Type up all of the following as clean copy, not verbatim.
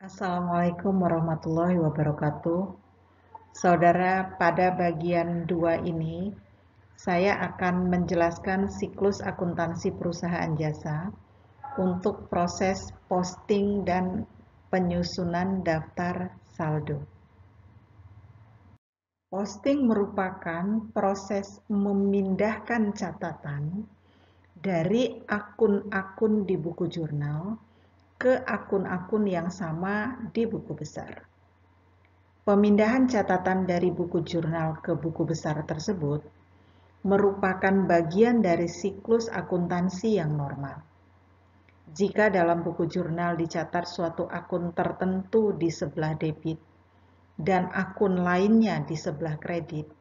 Assalamualaikum warahmatullahi wabarakatuh. Saudara, pada bagian 2 ini, saya akan menjelaskan siklus akuntansi perusahaan jasa untuk proses posting dan penyusunan daftar saldo. Posting merupakan proses memindahkan catatan dari akun-akun di buku jurnal ke akun-akun yang sama di buku besar. Pemindahan catatan dari buku jurnal ke buku besar tersebut merupakan bagian dari siklus akuntansi yang normal. Jika dalam buku jurnal dicatat suatu akun tertentu di sebelah debit dan akun lainnya di sebelah kredit,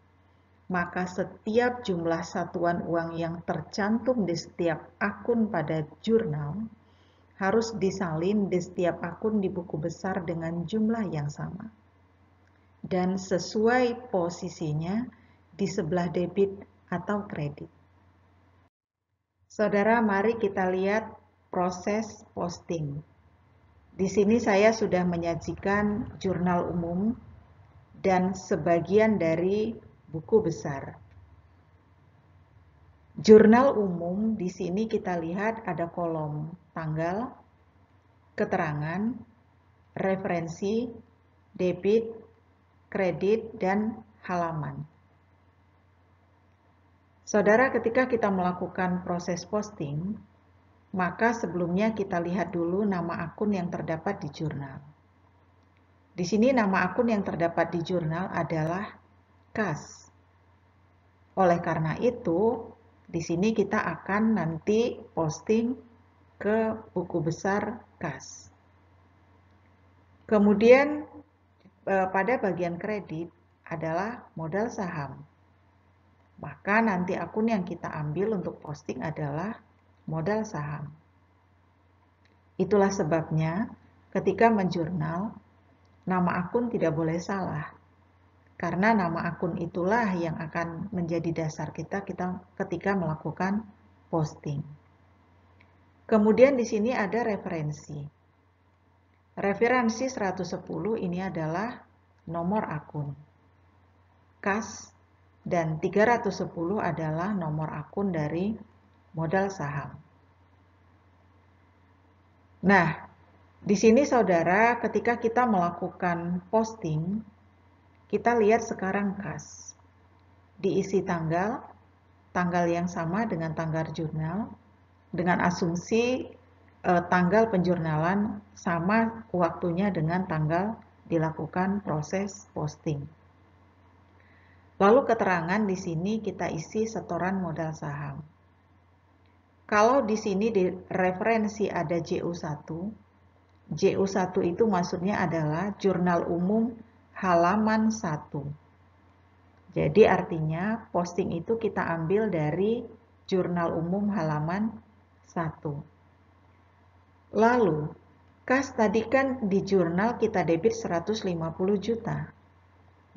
maka setiap jumlah satuan uang yang tercantum di setiap akun pada jurnal harus disalin di setiap akun di buku besar dengan jumlah yang sama dan sesuai posisinya di sebelah debit atau kredit. Saudara, mari kita lihat proses posting. Di sini saya sudah menyajikan jurnal umum dan sebagian dari buku besar. Jurnal umum di sini kita lihat ada kolom tanggal, keterangan, referensi, debit, kredit, dan halaman. Saudara, ketika kita melakukan proses posting, maka sebelumnya kita lihat dulu nama akun yang terdapat di jurnal. Di sini nama akun yang terdapat di jurnal adalah KAS. Oleh karena itu, di sini kita akan nanti posting ke buku besar KAS. Kemudian pada bagian kredit adalah modal saham. Maka nanti akun yang kita ambil untuk posting adalah modal saham. Itulah sebabnya ketika menjurnal, nama akun tidak boleh salah. Karena nama akun itulah yang akan menjadi dasar kita ketika melakukan posting. Kemudian di sini ada referensi. Referensi 110 ini adalah nomor akun. KAS dan 310 adalah nomor akun dari modal saham. Nah, di sini saudara, ketika kita melakukan posting, kita lihat sekarang KAS. Diisi tanggal yang sama dengan tanggal jurnal, dengan asumsi tanggal penjurnalan sama waktunya dengan tanggal dilakukan proses posting. Lalu keterangan di sini kita isi setoran modal saham. Kalau di sini di referensi ada JU1, JU1 itu maksudnya adalah jurnal umum halaman 1. Jadi artinya posting itu kita ambil dari jurnal umum halaman 1. Lalu, KAS tadi kan di jurnal kita debit 150 juta.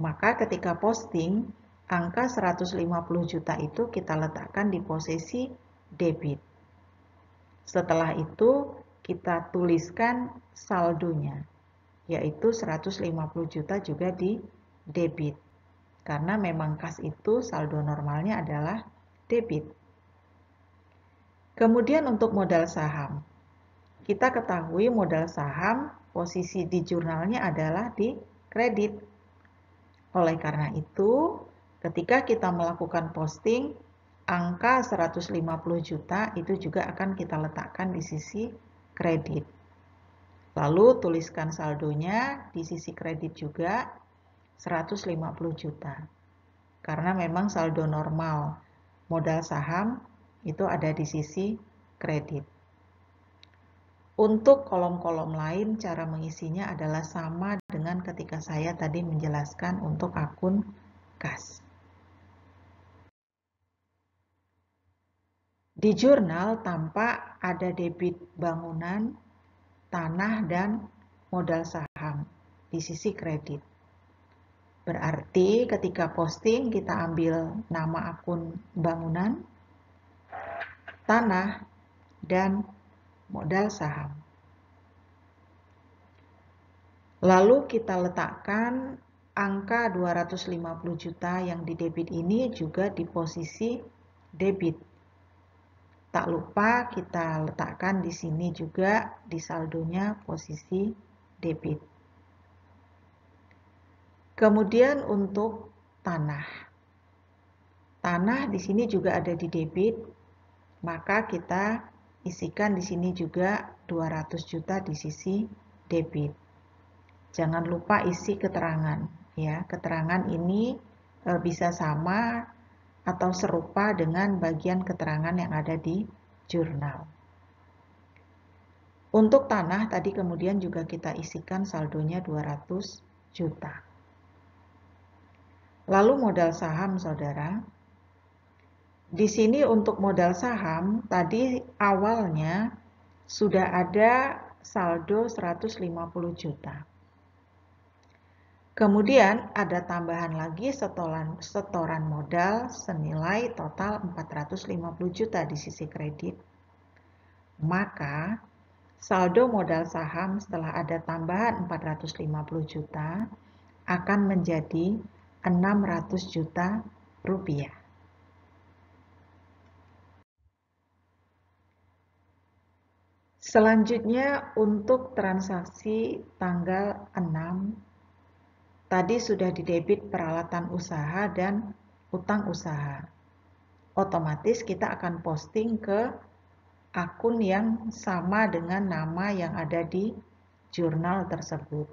Maka ketika posting, angka 150 juta itu kita letakkan di posisi debit. Setelah itu kita tuliskan saldonya, yaitu 150 juta juga di debit. Karena memang KAS itu saldo normalnya adalah debit. Kemudian untuk modal saham, kita ketahui modal saham posisi di jurnalnya adalah di kredit. Oleh karena itu, ketika kita melakukan posting, angka 150 juta itu juga akan kita letakkan di sisi kredit. Lalu tuliskan saldonya di sisi kredit juga 150 juta. Karena memang saldo normal modal saham itu ada di sisi kredit. Untuk kolom-kolom lain, cara mengisinya adalah sama dengan ketika saya tadi menjelaskan untuk akun KAS. Di jurnal tampak ada debit bangunan, tanah, dan modal saham di sisi kredit. Berarti ketika posting kita ambil nama akun bangunan, tanah, dan modal saham. Lalu kita letakkan angka 250 juta yang di debit ini juga di posisi debit. Tak lupa kita letakkan di sini juga di saldonya posisi debit. Kemudian untuk tanah. Tanah di sini juga ada di debit, maka kita isikan di sini juga 200 juta di sisi debit. Jangan lupa isi keterangan ya. Keterangan ini bisa sama atau serupa dengan bagian keterangan yang ada di jurnal. Untuk tanah tadi kemudian juga kita isikan saldonya 200 juta. Lalu modal saham, Saudara. Di sini untuk modal saham tadi awalnya sudah ada saldo 150 juta. Kemudian ada tambahan lagi setoran modal senilai total 450 juta di sisi kredit. Maka saldo modal saham setelah ada tambahan 450 juta akan menjadi 600 juta rupiah. Selanjutnya untuk transaksi tanggal 6, tadi sudah didebit peralatan usaha dan utang usaha. Otomatis kita akan posting ke akun yang sama dengan nama yang ada di jurnal tersebut.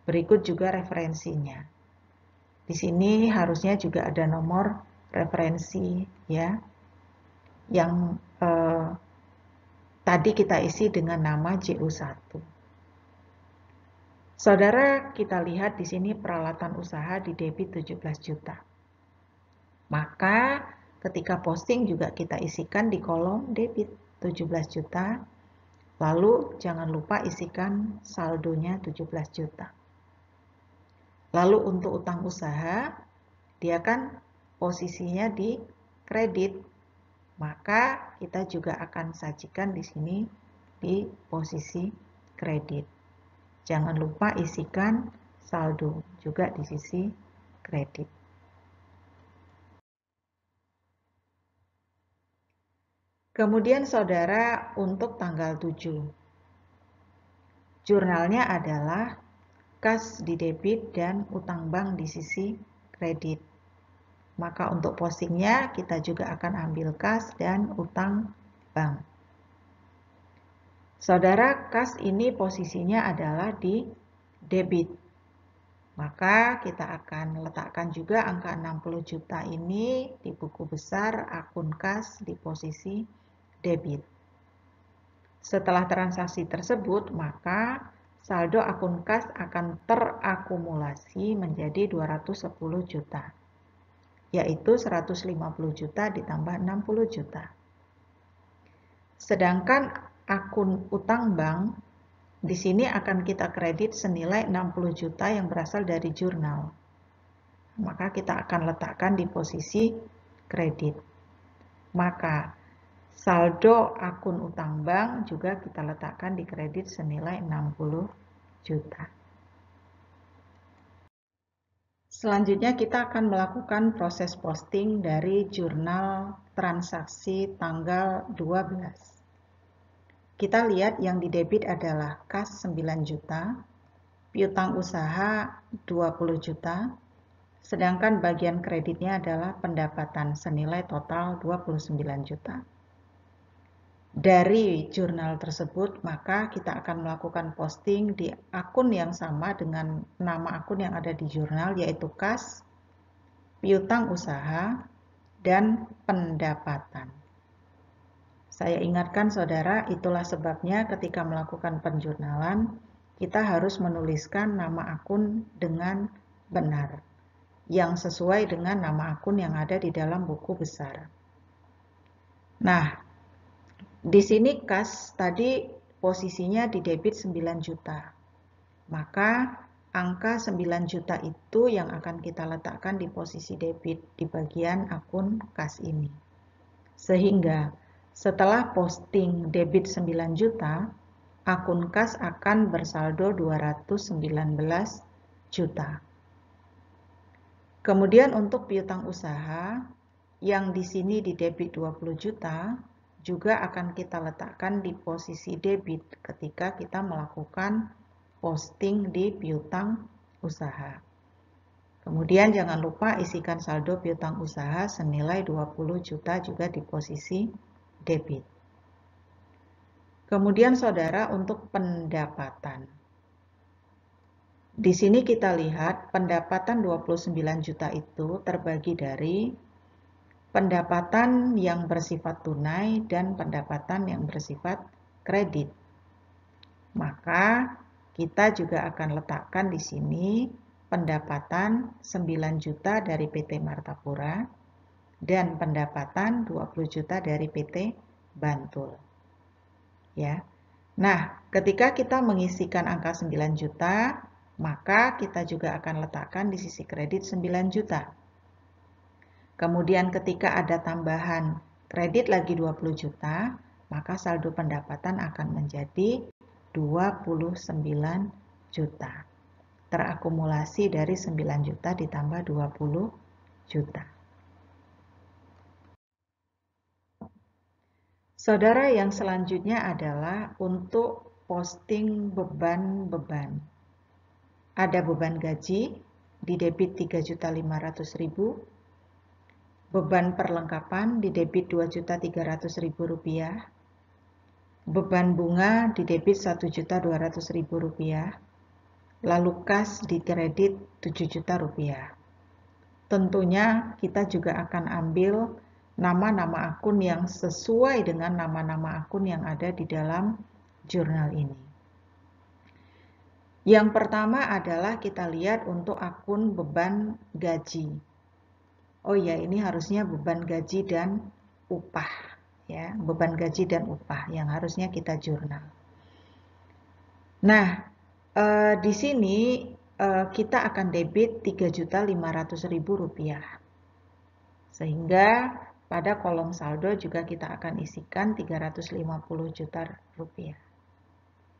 Berikut juga referensinya. Di sini harusnya juga ada nomor referensi ya, yang tadi kita isi dengan nama JU1. Saudara, kita lihat di sini peralatan usaha di debit 17 juta. Maka ketika posting juga kita isikan di kolom debit 17 juta. Lalu jangan lupa isikan saldonya 17 juta. Lalu untuk utang usaha, dia kan posisinya di kredit. Maka kita juga akan sajikan di sini di posisi kredit. Jangan lupa isikan saldo juga di sisi kredit. Kemudian saudara untuk tanggal 7. Jurnalnya adalah kas di debit dan utang bank di sisi kredit. Maka untuk postingnya kita juga akan ambil kas dan utang bank. Saudara, kas ini posisinya adalah di debit. Maka kita akan letakkan juga angka 60 juta ini di buku besar akun kas di posisi debit. Setelah transaksi tersebut, maka saldo akun kas akan terakumulasi menjadi 210 juta, yaitu 150 juta ditambah 60 juta. Sedangkan akun utang bank di sini akan kita kredit senilai 60 juta yang berasal dari jurnal. Maka kita akan letakkan di posisi kredit. Maka saldo akun utang bank juga kita letakkan di kredit senilai 60 juta. Selanjutnya kita akan melakukan proses posting dari jurnal transaksi tanggal 12. Kita lihat yang di debit adalah kas 9 juta, piutang usaha 20 juta, sedangkan bagian kreditnya adalah pendapatan senilai total 29 juta. Dari jurnal tersebut, maka kita akan melakukan posting di akun yang sama dengan nama akun yang ada di jurnal, yaitu kas, piutang usaha, dan pendapatan. Saya ingatkan saudara, itulah sebabnya ketika melakukan penjurnalan, kita harus menuliskan nama akun dengan benar, yang sesuai dengan nama akun yang ada di dalam buku besar. Nah, di sini kas tadi posisinya di debit 9 juta. Maka angka 9 juta itu yang akan kita letakkan di posisi debit di bagian akun kas ini. Sehingga setelah posting debit 9 juta, akun kas akan bersaldo 219 juta. Kemudian untuk piutang usaha yang di sini di debit 20 juta juga akan kita letakkan di posisi debit ketika kita melakukan posting di piutang usaha. Kemudian jangan lupa isikan saldo piutang usaha senilai 20 juta juga di posisi debit. Kemudian saudara untuk pendapatan. Di sini kita lihat pendapatan 29 juta itu terbagi dari pendapatan yang bersifat tunai dan pendapatan yang bersifat kredit. Maka kita juga akan letakkan di sini pendapatan 9 juta dari PT Martapura dan pendapatan 20 juta dari PT Bantul. Ya. Nah, ketika kita mengisikan angka 9 juta, maka kita juga akan letakkan di sisi kredit 9 juta. Kemudian ketika ada tambahan kredit lagi 20 juta, maka saldo pendapatan akan menjadi 29 juta. Terakumulasi dari 9 juta ditambah 20 juta. Saudara, yang selanjutnya adalah untuk posting beban-beban. Ada beban gaji di debit 3.500.000, beban perlengkapan di debit 2.300.000 rupiah, beban bunga di debit 1.200.000 rupiah, lalu kas di kredit 7 juta rupiah. Tentunya kita juga akan ambil nama-nama akun yang sesuai dengan nama-nama akun yang ada di dalam jurnal ini. Yang pertama adalah kita lihat untuk akun beban gaji. Oh ya, ini harusnya beban gaji dan upah, ya, beban gaji dan upah yang harusnya kita jurnal. Nah, di sini kita akan debit 3.500.000 rupiah. Sehingga pada kolom saldo juga kita akan isikan 350 juta rupiah.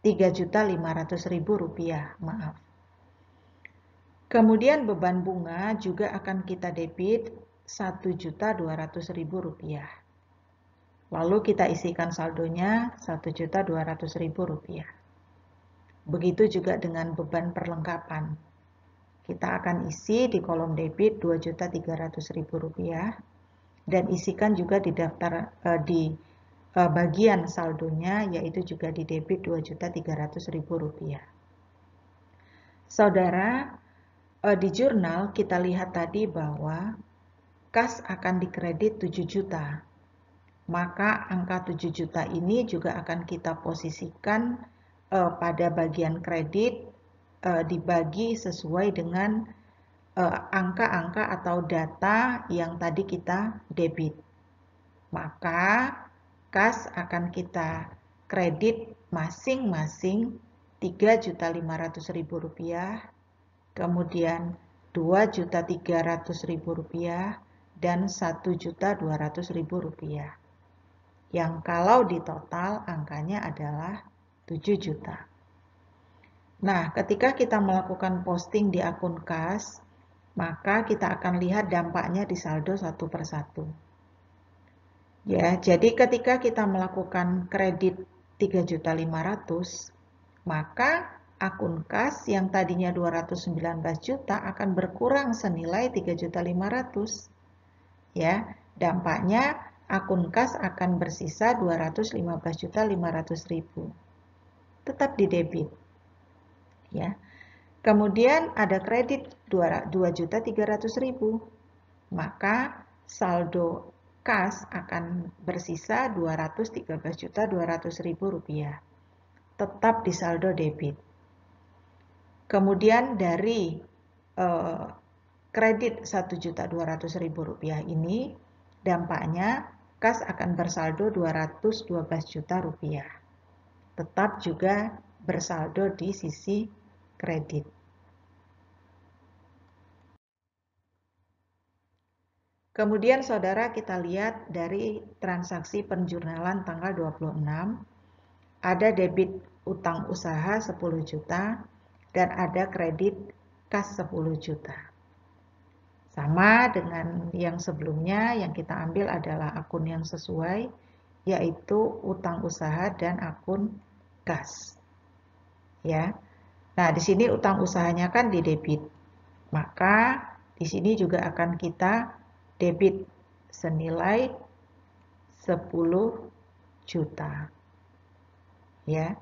3.500.000 rupiah, maaf. Kemudian beban bunga juga akan kita debit 1.200.000 rupiah. Lalu kita isikan saldonya 1.200.000 rupiah. Begitu juga dengan beban perlengkapan. Kita akan isi di kolom debit 2.300.000 rupiah dan isikan juga di daftar bagian saldonya, yaitu juga di debit 2.300.000 rupiah. Saudara, di jurnal kita lihat tadi bahwa kas akan dikredit 7 juta. Maka angka 7 juta ini juga akan kita posisikan pada bagian kredit dibagi sesuai dengan angka-angka atau data yang tadi kita debit. Maka kas akan kita kredit masing-masing 3.500.000 rupiah, kemudian 2.300.000 rupiah, dan 1.200.000 rupiah. Yang kalau di total angkanya adalah 7 juta. Nah, ketika kita melakukan posting di akun kas, maka kita akan lihat dampaknya di saldo satu persatu. Ya, jadi ketika kita melakukan kredit 3.500.000, maka akun kas yang tadinya 219 juta akan berkurang senilai 3.500.000. Ya, dampaknya akun kas akan bersisa 215.500.000. Tetap di debit. Ya. Kemudian ada kredit 2.300.000. Maka saldo kas akan bersisa 213.200.000 rupiah. Tetap di saldo debit. Kemudian dari kredit 1.200.000 rupiah ini, dampaknya kas akan bersaldo 212 juta rupiah. Tetap juga bersaldo di sisi kredit. Kemudian saudara, kita lihat dari transaksi penjurnalan tanggal 26, ada debit utang usaha 10 juta dan ada kredit kas 10 juta. Sama dengan yang sebelumnya, yang kita ambil adalah akun yang sesuai, yaitu utang usaha dan akun kas. Ya. Nah, di sini utang usahanya kan di debit. Maka di sini juga akan kita debit senilai 10 juta. Ya.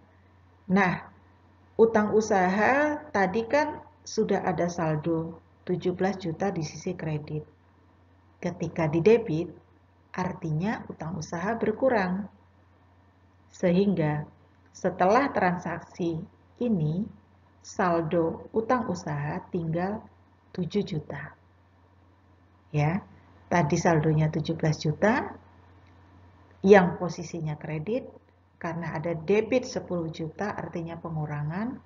Nah, utang usaha tadi kan sudah ada saldo 17 juta di sisi kredit. Ketika di debit, artinya utang usaha berkurang. Sehingga setelah transaksi ini, saldo utang usaha tinggal 7 juta. Ya, tadi saldonya 17 juta, yang posisinya kredit, karena ada debit 10 juta artinya pengurangan,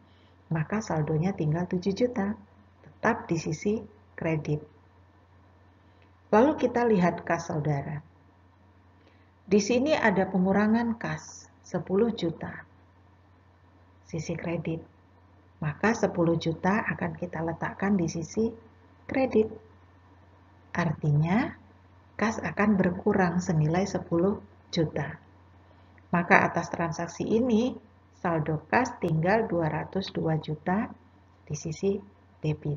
maka saldonya tinggal 7 juta, tetap di sisi kredit. Lalu kita lihat kas saudara. Di sini ada pengurangan kas 10 juta, sisi kredit. Maka 10 juta akan kita letakkan di sisi kredit. Artinya, kas akan berkurang senilai 10 juta. Maka atas transaksi ini, saldo kas tinggal 202 juta di sisi debit.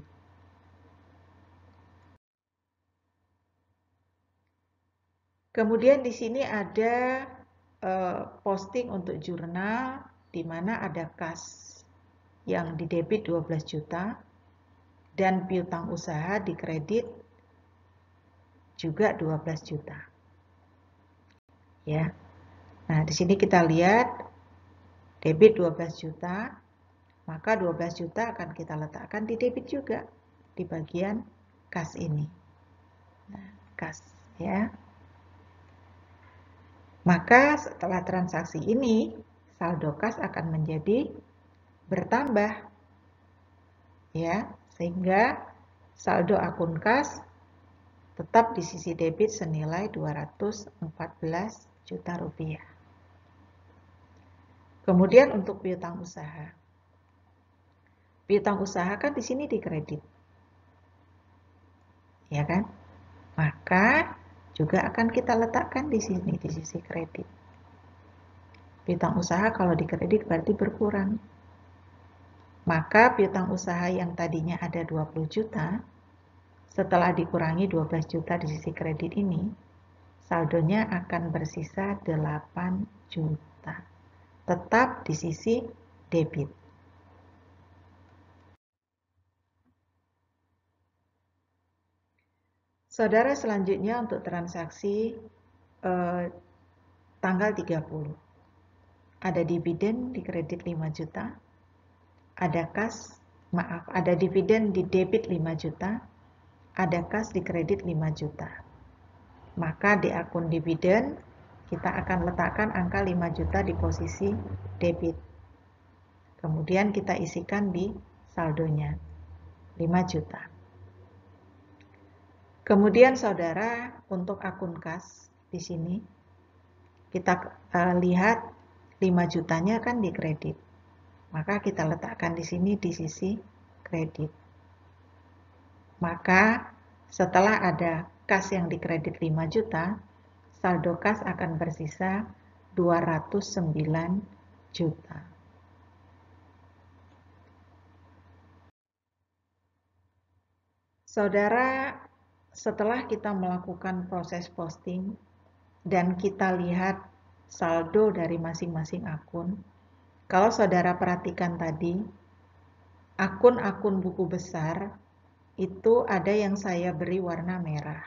Kemudian di sini ada posting untuk jurnal, di mana ada kas yang di debit 12 juta, dan piutang usaha di kredit juga 12 juta. Ya. Nah, di sini kita lihat debit 12 juta, maka 12 juta akan kita letakkan di debit juga di bagian kas ini. Nah, kas ya. Maka setelah transaksi ini, saldo kas akan menjadi bertambah. Ya, sehingga saldo akun kas tetap di sisi debit senilai 214 juta rupiah. Kemudian untuk piutang usaha. Piutang usaha kan di sini dikredit. Ya kan? Maka juga akan kita letakkan di sini di sisi kredit. Piutang usaha kalau dikredit berarti berkurang. Maka piutang usaha yang tadinya ada 20 juta, setelah dikurangi 12 juta di sisi kredit ini, saldonya akan bersisa 8 juta. Tetap di sisi debit. Saudara, selanjutnya untuk transaksi tanggal 30. Ada dividen di kredit 5 juta. Ada dividen di debit 5 juta. Ada kas di kredit 5 juta. Maka di akun dividen kita akan letakkan angka 5 juta di posisi debit. Kemudian kita isikan di saldonya 5 juta. Kemudian saudara, untuk akun kas di sini kita lihat 5 jutanya kan di kredit. Maka kita letakkan di sini di sisi kredit. Maka setelah ada kas yang dikredit 5 juta, saldo kas akan bersisa 209 juta. Saudara, setelah kita melakukan proses posting dan kita lihat saldo dari masing-masing akun, kalau saudara perhatikan tadi, akun-akun buku besar itu ada yang saya beri warna merah.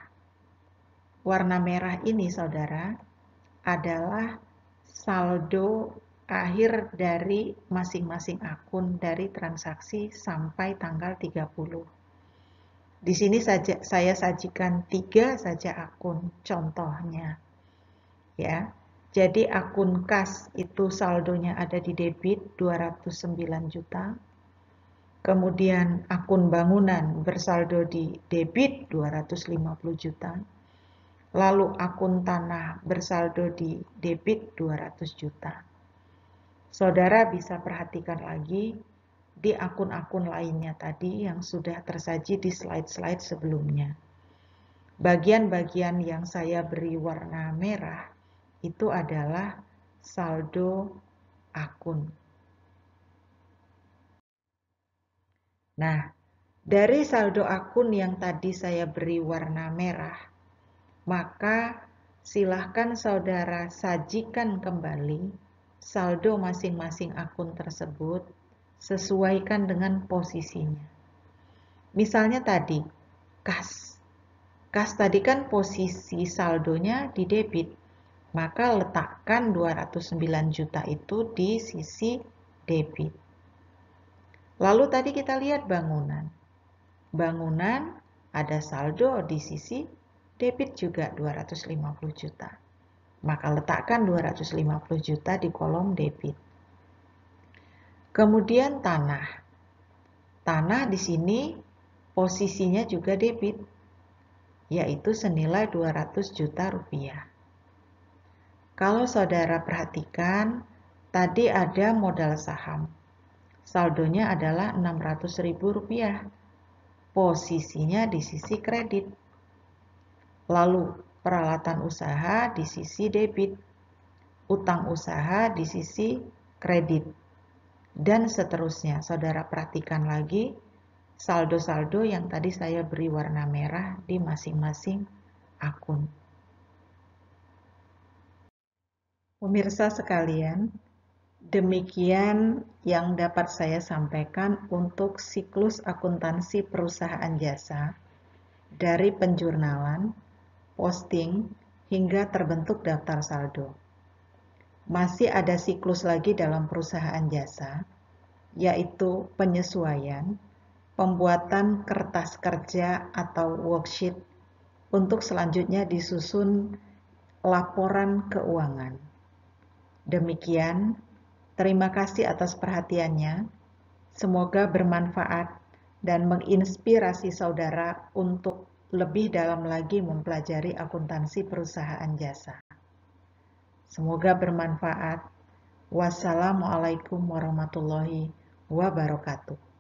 Warna merah ini, saudara, adalah saldo akhir dari masing-masing akun dari transaksi sampai tanggal 30. Di sini saya sajikan 3 saja akun contohnya. Ya. Jadi akun kas itu saldonya ada di debit 209 juta. Kemudian akun bangunan bersaldo di debit 250 juta. Lalu akun tanah bersaldo di debit 200 juta. Saudara bisa perhatikan lagi di akun-akun lainnya tadi yang sudah tersaji di slide-slide sebelumnya. Bagian-bagian yang saya beri warna merah itu adalah saldo akun. Nah, dari saldo akun yang tadi saya beri warna merah, maka silahkan saudara sajikan kembali saldo masing-masing akun tersebut, sesuaikan dengan posisinya. Misalnya tadi, kas. Kas tadi kan posisi saldonya di debit, maka letakkan 209 juta itu di sisi debit. Lalu tadi kita lihat bangunan. Bangunan ada saldo di sisi debit juga 250 juta. Maka letakkan 250 juta di kolom debit. Kemudian tanah. Tanah di sini posisinya juga debit, yaitu senilai 200 juta rupiah. Kalau saudara perhatikan, tadi ada modal saham. Saldonya adalah 600.000 rupiah. Posisinya di sisi kredit. Lalu peralatan usaha di sisi debit. Utang usaha di sisi kredit. Dan seterusnya. Saudara perhatikan lagi saldo-saldo yang tadi saya beri warna merah di masing-masing akun. Pemirsa sekalian, demikian yang dapat saya sampaikan untuk siklus akuntansi perusahaan jasa dari penjurnalan, posting, hingga terbentuk daftar saldo. Masih ada siklus lagi dalam perusahaan jasa, yaitu penyesuaian, pembuatan kertas kerja atau worksheet untuk selanjutnya disusun laporan keuangan. Demikian, terima kasih atas perhatiannya. Semoga bermanfaat dan menginspirasi saudara untuk lebih dalam lagi mempelajari akuntansi perusahaan jasa. Semoga bermanfaat. Wassalamualaikum warahmatullahi wabarakatuh.